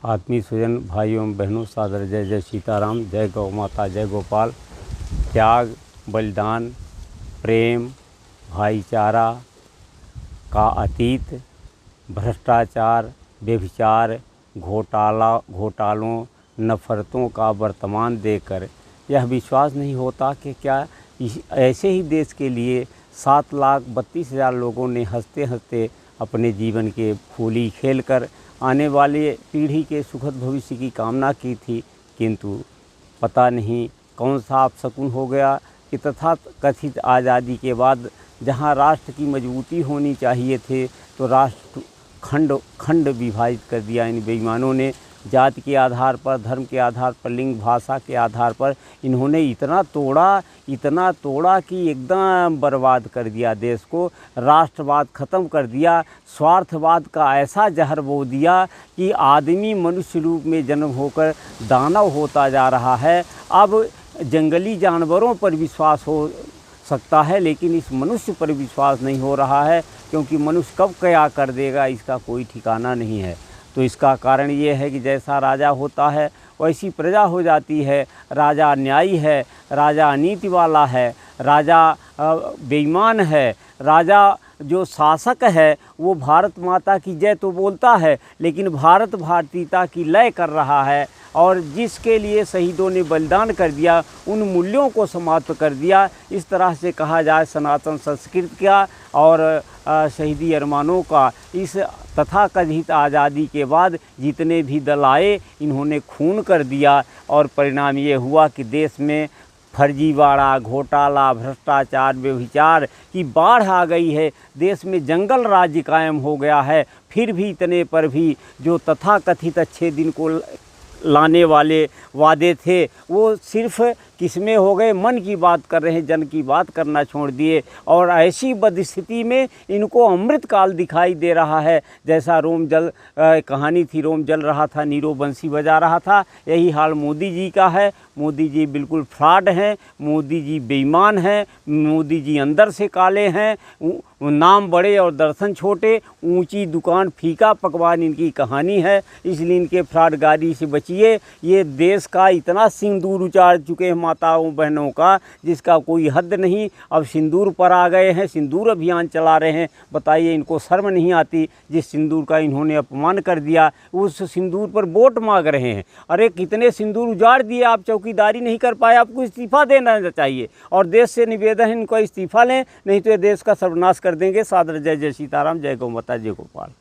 आत्मीय स्वजन भाइयों एवं बहनों, सादर जय जय सीताराम, जय गौ माता, जय गोपाल। त्याग, बलिदान, प्रेम, भाईचारा का अतीत, भ्रष्टाचार, व्यभिचार, घोटालों, नफ़रतों का वर्तमान देखकर यह विश्वास नहीं होता कि क्या ऐसे ही देश के लिए 7,32,000 लोगों ने हंसते हंसते अपने जीवन के फूली खेलकर आने वाले पीढ़ी के सुखद भविष्य की कामना की थी, किंतु पता नहीं कौन सा अपशकुन हो गया कि तथाकथित आज़ादी के बाद जहां राष्ट्र की मजबूती होनी चाहिए थे तो राष्ट्र खंड विभाजित कर दिया इन बेईमानों ने। जाति के आधार पर, धर्म के आधार पर, लिंग भाषा के आधार पर इन्होंने इतना तोड़ा कि एकदम बर्बाद कर दिया देश को। राष्ट्रवाद ख़त्म कर दिया, स्वार्थवाद का ऐसा जहर बो दिया कि आदमी मनुष्य रूप में जन्म होकर दानव होता जा रहा है। अब जंगली जानवरों पर विश्वास हो सकता है, लेकिन इस मनुष्य पर विश्वास नहीं हो रहा है, क्योंकि मनुष्य कब क्या कर देगा इसका कोई ठिकाना नहीं है। तो इसका कारण ये है कि जैसा राजा होता है वैसी प्रजा हो जाती है। राजा न्यायी है, राजा अनीति वाला है, राजा बेईमान है, राजा जो शासक है वो भारत माता की जय तो बोलता है, लेकिन भारत भारतीयता की लय कर रहा है। और जिसके लिए शहीदों ने बलिदान कर दिया, उन मूल्यों को समाप्त कर दिया। इस तरह से कहा जाए सनातन संस्कृति का और शहीदी अरमानों का इस तथाकथित आज़ादी के बाद जितने भी दल आए इन्होंने खून कर दिया, और परिणाम ये हुआ कि देश में फर्जीवाड़ा, घोटाला, भ्रष्टाचार, व्यभिचार की बाढ़ आ गई है। देश में जंगल राज्य कायम हो गया है। फिर भी इतने पर भी जो तथाकथित अच्छे दिन को लाने वाले वादे थे वो सिर्फ किसमें हो गए, मन की बात कर रहे हैं, जन की बात करना छोड़ दिए। और ऐसी बदस्थिति में इनको अमृत काल दिखाई दे रहा है। जैसा रोम जल कहानी थी, रोम जल रहा था, नीरो बंसी बजा रहा था, यही हाल मोदी जी का है। मोदी जी बिल्कुल फ्रॉड हैं, मोदी जी बेईमान हैं, मोदी जी अंदर से काले हैं, नाम बड़े और दर्शन छोटे, ऊंची दुकान फीका पकवान इनकी कहानी है। इसलिए इनके फ्रॉडगारी से बचिए। ये देश का इतना सिंदूर उचार चुके हैं माताओं बहनों का जिसका कोई हद नहीं। अब सिंदूर पर आ गए हैं, सिंदूर अभियान चला रहे हैं। बताइए इनको शर्म नहीं आती? जिस सिंदूर का इन्होंने अपमान कर दिया उस सिंदूर पर वोट मांग रहे हैं। अरे कितने सिंदूर उजाड़ दिए, आप चौकीदारी नहीं कर पाए, आपको इस्तीफ़ा देना चाहिए। और देश से निवेदन है इनको इस्तीफ़ा लें, नहीं तो ये देश का सर्वनाश कर देंगे। सादर जय जय सीताराम, जय गौ माता, जय गोपाल।